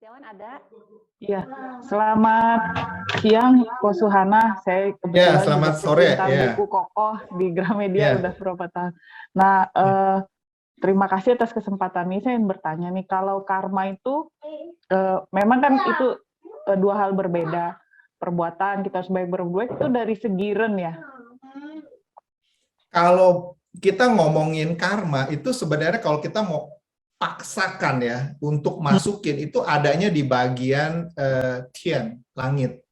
Setiawan ada? Iya, selamat siang, Ko Suhana. Saya Ya, kebetulan juga selamat sore. pecinta Ya, buku kokoh di Gramedia ya. udah berapa tahun. Nah, terima kasih atas kesempatan ini. Saya ingin bertanya nih, kalau karma itu memang kan itu dua hal berbeda. Perbuatan kita harus baik berbuat itu dari segi ren ya. Kalau kita ngomongin karma itu sebenarnya kalau kita mau paksakan ya untuk masukin itu adanya di bagian Tian, langit.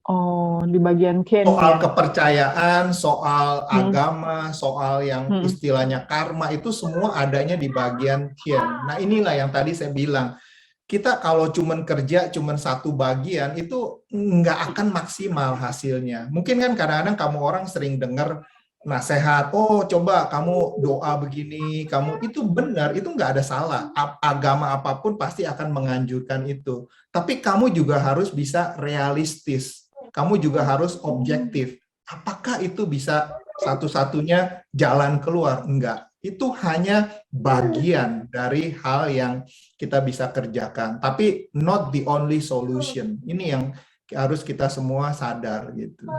Oh, di bagian Ken Soal ya. kepercayaan, soal agama, soal yang istilahnya karma itu semua adanya di bagian Tian. Nah, inilah yang tadi saya bilang. Kita kalau cuman kerja cuman satu bagian itu nggak akan maksimal hasilnya. Mungkin kan kadang-kadang kamu orang sering dengar nasihat, oh coba kamu doa begini, kamu itu benar, itu nggak ada salah. Agama apapun pasti akan menganjurkan itu. Tapi kamu juga harus bisa realistis. Kamu juga harus objektif. Apakah itu bisa satu-satunya jalan keluar? Enggak. Itu hanya bagian dari hal yang kita bisa kerjakan. Tapi not the only solution. Ini yang harus kita semua sadar gitu.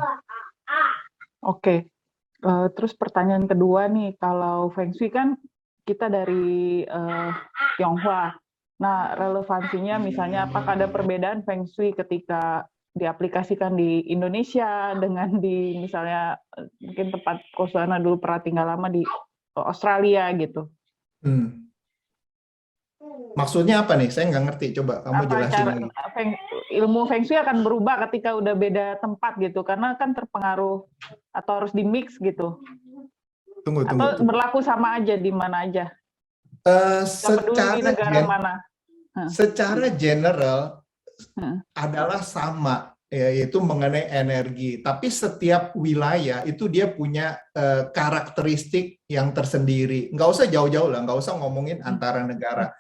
Oke. Terus pertanyaan kedua nih, kalau Feng Shui kan kita dari Tionghoa. Nah, relevansinya misalnya apakah ada perbedaan Feng Shui ketika diaplikasikan di Indonesia dengan di misalnya mungkin tempat Ko Suhana dulu pernah tinggal lama di Australia gitu. Maksudnya apa nih? Saya nggak ngerti. Coba kamu jelasin lagi. Ilmu Feng Shui akan berubah ketika udah beda tempat gitu, karena kan terpengaruh atau harus di mix gitu. Tunggu. Atau berlaku sama aja di mana aja? Secara di negara mana? Secara general adalah sama, yaitu mengenai energi. Tapi setiap wilayah itu dia punya karakteristik yang tersendiri. Nggak usah jauh-jauh lah, nggak usah ngomongin antara negara.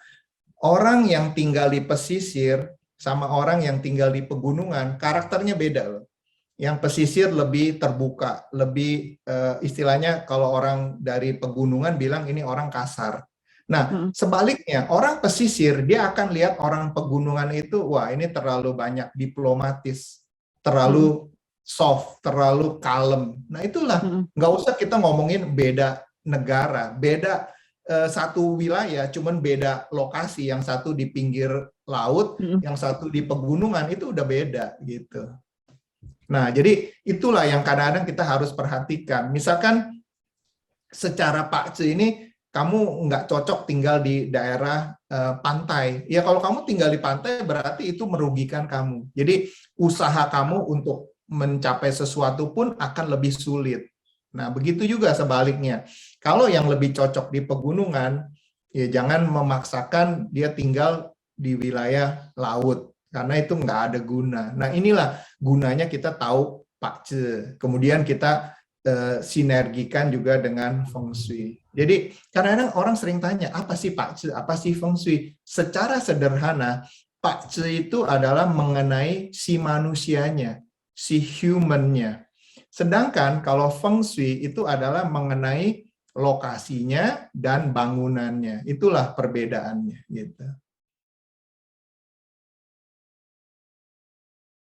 Orang yang tinggal di pesisir sama orang yang tinggal di pegunungan, karakternya beda loh. Yang pesisir lebih terbuka, lebih istilahnya kalau orang dari pegunungan bilang ini orang kasar. Nah, sebaliknya, orang pesisir, dia akan lihat orang pegunungan itu, wah ini terlalu banyak diplomatis, terlalu soft, terlalu kalem. Nah, itulah, nggak usah kita ngomongin beda negara, beda satu wilayah, cuman beda lokasi, yang satu di pinggir laut, yang satu di pegunungan, itu udah beda, gitu. Nah, jadi itulah yang kadang-kadang kita harus perhatikan. Misalkan, secara Pak Ce ini, kamu nggak cocok tinggal di daerah pantai. Ya kalau kamu tinggal di pantai berarti itu merugikan kamu. Jadi usaha kamu untuk mencapai sesuatu pun akan lebih sulit. Nah begitu juga sebaliknya. Kalau yang lebih cocok di pegunungan, ya jangan memaksakan dia tinggal di wilayah laut. Karena itu nggak ada guna. Nah inilah gunanya kita tahu Pak Ce. Kemudian kita sinergikan juga dengan Feng Shui. Jadi kadang-kadang orang sering tanya, apa sih Pak Ce, apa sih Feng Shui? Secara sederhana, Pak Ce itu adalah mengenai si manusianya, si human-nya. Sedangkan kalau Feng Shui itu adalah mengenai lokasinya dan bangunannya. Itulah perbedaannya gitu.